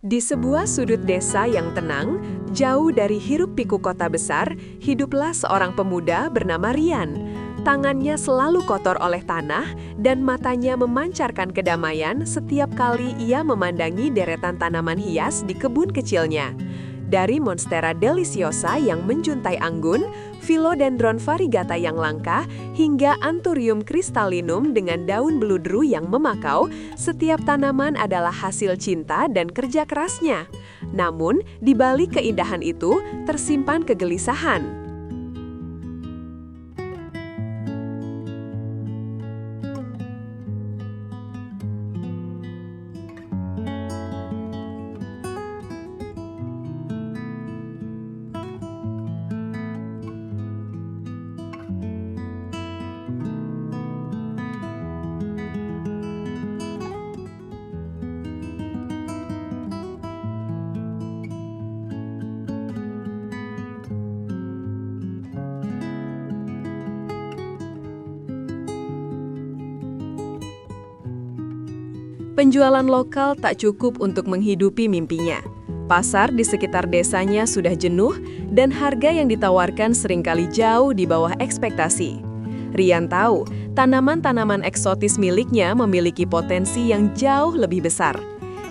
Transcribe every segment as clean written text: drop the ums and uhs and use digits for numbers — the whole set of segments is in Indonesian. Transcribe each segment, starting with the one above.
Di sebuah sudut desa yang tenang, jauh dari hiruk-pikuk kota besar, hiduplah seorang pemuda bernama Rian. Tangannya selalu kotor oleh tanah dan matanya memancarkan kedamaian setiap kali ia memandangi deretan tanaman hias di kebun kecilnya. Dari Monstera deliciosa yang menjuntai anggun, Philodendron variegata yang langka, hingga Anthurium crystallinum dengan daun beludru yang memakau, setiap tanaman adalah hasil cinta dan kerja kerasnya. Namun, di balik keindahan itu, tersimpan kegelisahan. Penjualan lokal tak cukup untuk menghidupi mimpinya. Pasar di sekitar desanya sudah jenuh dan harga yang ditawarkan seringkali jauh di bawah ekspektasi. Rian tahu, tanaman-tanaman eksotis miliknya memiliki potensi yang jauh lebih besar.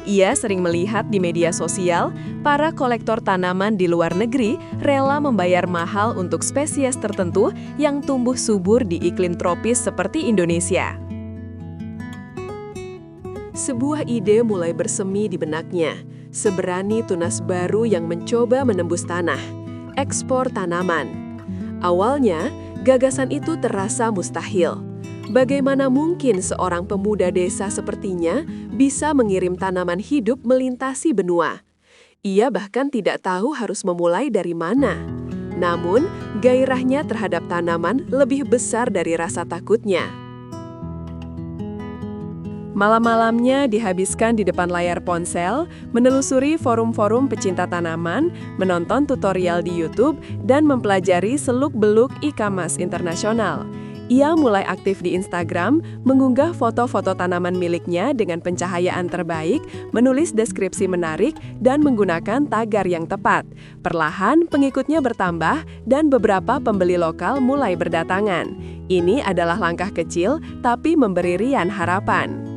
Ia sering melihat di media sosial, para kolektor tanaman di luar negeri rela membayar mahal untuk spesies tertentu yang tumbuh subur di iklim tropis seperti Indonesia. Sebuah ide mulai bersemi di benaknya, seberani tunas baru yang mencoba menembus tanah, ekspor tanaman. Awalnya, gagasan itu terasa mustahil. Bagaimana mungkin seorang pemuda desa sepertinya bisa mengirim tanaman hidup melintasi benua? Ia bahkan tidak tahu harus memulai dari mana. Namun, gairahnya terhadap tanaman lebih besar dari rasa takutnya. Malam-malamnya dihabiskan di depan layar ponsel, menelusuri forum-forum pecinta tanaman, menonton tutorial di YouTube, dan mempelajari seluk-beluk e-commerce internasional. Ia mulai aktif di Instagram, mengunggah foto-foto tanaman miliknya dengan pencahayaan terbaik, menulis deskripsi menarik, dan menggunakan tagar yang tepat. Perlahan, pengikutnya bertambah, dan beberapa pembeli lokal mulai berdatangan. Ini adalah langkah kecil, tapi memberi Rian harapan.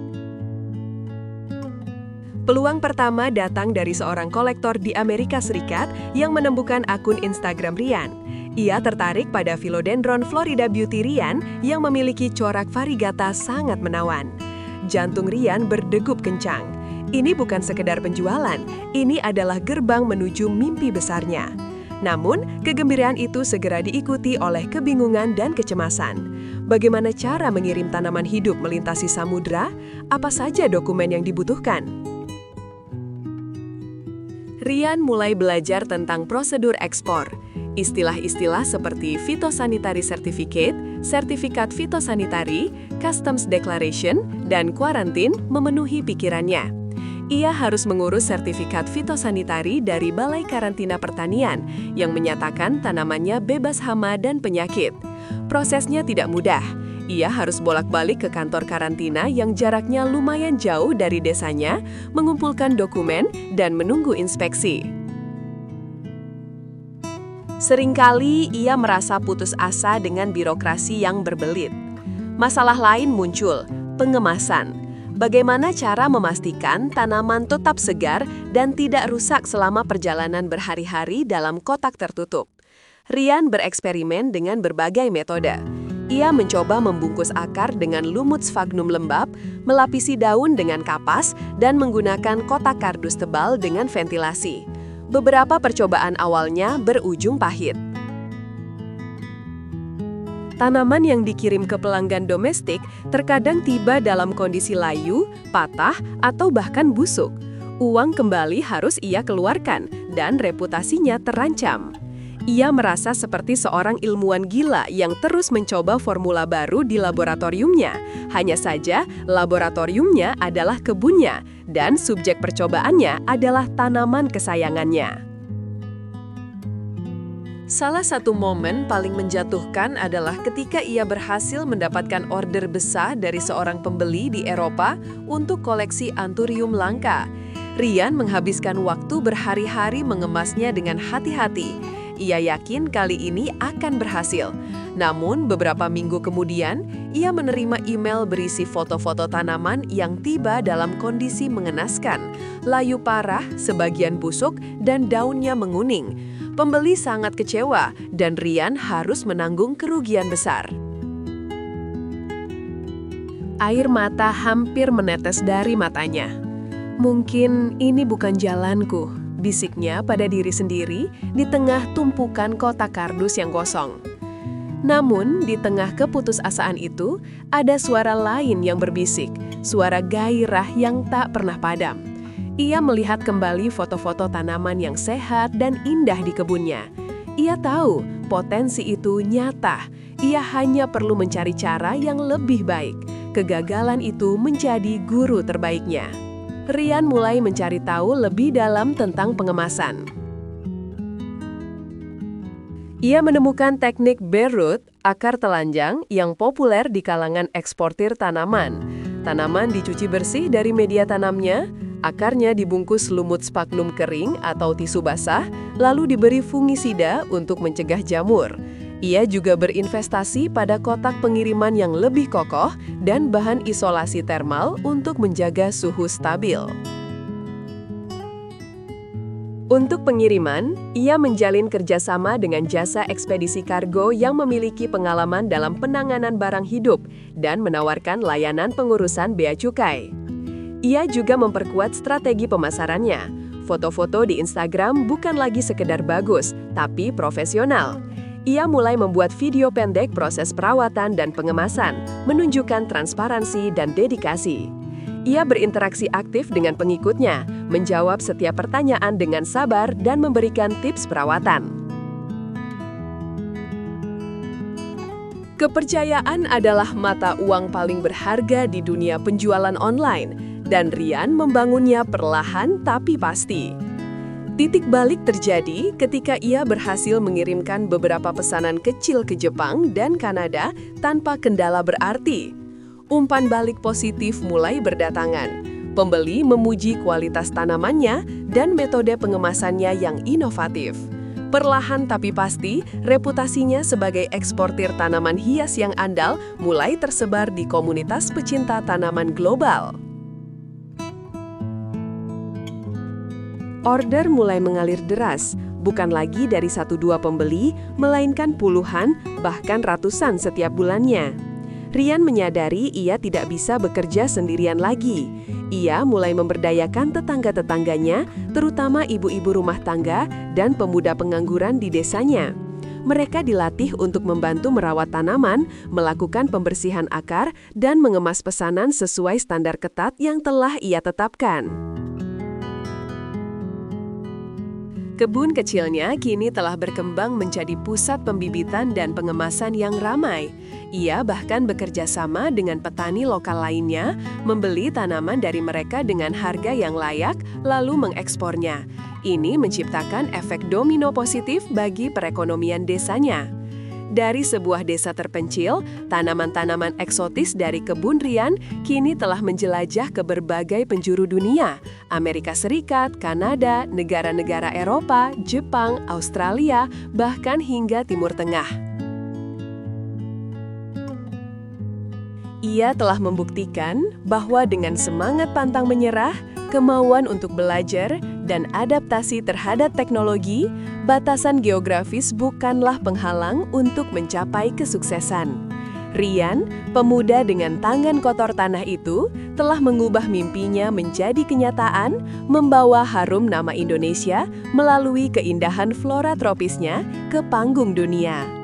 Peluang pertama datang dari seorang kolektor di Amerika Serikat yang menemukan akun Instagram Rian. Ia tertarik pada Philodendron Florida Beauty Rian yang memiliki corak variegata sangat menawan. Jantung Rian berdegup kencang. Ini bukan sekedar penjualan, ini adalah gerbang menuju mimpi besarnya. Namun, kegembiraan itu segera diikuti oleh kebingungan dan kecemasan. Bagaimana cara mengirim tanaman hidup melintasi samudra? Apa saja dokumen yang dibutuhkan? Rian mulai belajar tentang prosedur ekspor. Istilah-istilah seperti Phytosanitary Certificate, Sertifikat Fitosanitari, Customs Declaration, dan Quarantine memenuhi pikirannya. Ia harus mengurus sertifikat fitosanitari dari Balai Karantina Pertanian yang menyatakan tanamannya bebas hama dan penyakit. Prosesnya tidak mudah. Ia harus bolak-balik ke kantor karantina yang jaraknya lumayan jauh dari desanya, mengumpulkan dokumen, dan menunggu inspeksi. Seringkali ia merasa putus asa dengan birokrasi yang berbelit. Masalah lain muncul, pengemasan. Bagaimana cara memastikan tanaman tetap segar dan tidak rusak selama perjalanan berhari-hari dalam kotak tertutup? Rian bereksperimen dengan berbagai metode. Ia mencoba membungkus akar dengan lumut sphagnum lembab, melapisi daun dengan kapas, dan menggunakan kotak kardus tebal dengan ventilasi. Beberapa percobaan awalnya berujung pahit. Tanaman yang dikirim ke pelanggan domestik terkadang tiba dalam kondisi layu, patah, atau bahkan busuk. Uang kembali harus ia keluarkan, dan reputasinya terancam. Ia merasa seperti seorang ilmuwan gila yang terus mencoba formula baru di laboratoriumnya. Hanya saja, laboratoriumnya adalah kebunnya, dan subjek percobaannya adalah tanaman kesayangannya. Salah satu momen paling menjatuhkan adalah ketika ia berhasil mendapatkan order besar dari seorang pembeli di Eropa untuk koleksi Anthurium langka. Rian menghabiskan waktu berhari-hari mengemasnya dengan hati-hati. Ia yakin kali ini akan berhasil. Namun, beberapa minggu kemudian, ia menerima email berisi foto-foto tanaman yang tiba dalam kondisi mengenaskan. Layu parah, sebagian busuk, dan daunnya menguning. Pembeli sangat kecewa, dan Rian harus menanggung kerugian besar. Air mata hampir menetes dari matanya. "Mungkin ini bukan jalanku," bisiknya pada diri sendiri di tengah tumpukan kotak kardus yang kosong. Namun, di tengah keputusasaan itu, ada suara lain yang berbisik, suara gairah yang tak pernah padam. Ia melihat kembali foto-foto tanaman yang sehat dan indah di kebunnya. Ia tahu potensi itu nyata, ia hanya perlu mencari cara yang lebih baik. Kegagalan itu menjadi guru terbaiknya. Rian mulai mencari tahu lebih dalam tentang pengemasan. Ia menemukan teknik bare root, akar telanjang, yang populer di kalangan eksportir tanaman. Tanaman dicuci bersih dari media tanamnya, akarnya dibungkus lumut sphagnum kering atau tisu basah, lalu diberi fungisida untuk mencegah jamur. Ia juga berinvestasi pada kotak pengiriman yang lebih kokoh dan bahan isolasi termal untuk menjaga suhu stabil. Untuk pengiriman, ia menjalin kerjasama dengan jasa ekspedisi kargo yang memiliki pengalaman dalam penanganan barang hidup dan menawarkan layanan pengurusan bea cukai. Ia juga memperkuat strategi pemasarannya. Foto-foto di Instagram bukan lagi sekedar bagus, tapi profesional. Ia mulai membuat video pendek proses perawatan dan pengemasan, menunjukkan transparansi dan dedikasi. Ia berinteraksi aktif dengan pengikutnya, menjawab setiap pertanyaan dengan sabar dan memberikan tips perawatan. Kepercayaan adalah mata uang paling berharga di dunia penjualan online, dan Rian membangunnya perlahan tapi pasti. Titik balik terjadi ketika ia berhasil mengirimkan beberapa pesanan kecil ke Jepang dan Kanada tanpa kendala berarti. Umpan balik positif mulai berdatangan. Pembeli memuji kualitas tanamannya dan metode pengemasannya yang inovatif. Perlahan tapi pasti, reputasinya sebagai eksportir tanaman hias yang andal mulai tersebar di komunitas pecinta tanaman global. Order mulai mengalir deras, bukan lagi dari 1-2 pembeli, melainkan puluhan, bahkan ratusan setiap bulannya. Rian menyadari ia tidak bisa bekerja sendirian lagi. Ia mulai memberdayakan tetangga-tetangganya, terutama ibu-ibu rumah tangga dan pemuda pengangguran di desanya. Mereka dilatih untuk membantu merawat tanaman, melakukan pembersihan akar, dan mengemas pesanan sesuai standar ketat yang telah ia tetapkan. Kebun kecilnya kini telah berkembang menjadi pusat pembibitan dan pengemasan yang ramai. Ia bahkan bekerja sama dengan petani lokal lainnya, membeli tanaman dari mereka dengan harga yang layak, lalu mengekspornya. Ini menciptakan efek domino positif bagi perekonomian desanya. Dari sebuah desa terpencil, tanaman-tanaman eksotis dari kebun Rian kini telah menjelajah ke berbagai penjuru dunia, Amerika Serikat, Kanada, negara-negara Eropa, Jepang, Australia, bahkan hingga Timur Tengah. Ia telah membuktikan bahwa dengan semangat pantang menyerah, kemauan untuk belajar, dan adaptasi terhadap teknologi, batasan geografis bukanlah penghalang untuk mencapai kesuksesan. Rian, pemuda dengan tangan kotor tanah itu, telah mengubah mimpinya menjadi kenyataan, membawa harum nama Indonesia melalui keindahan flora tropisnya ke panggung dunia.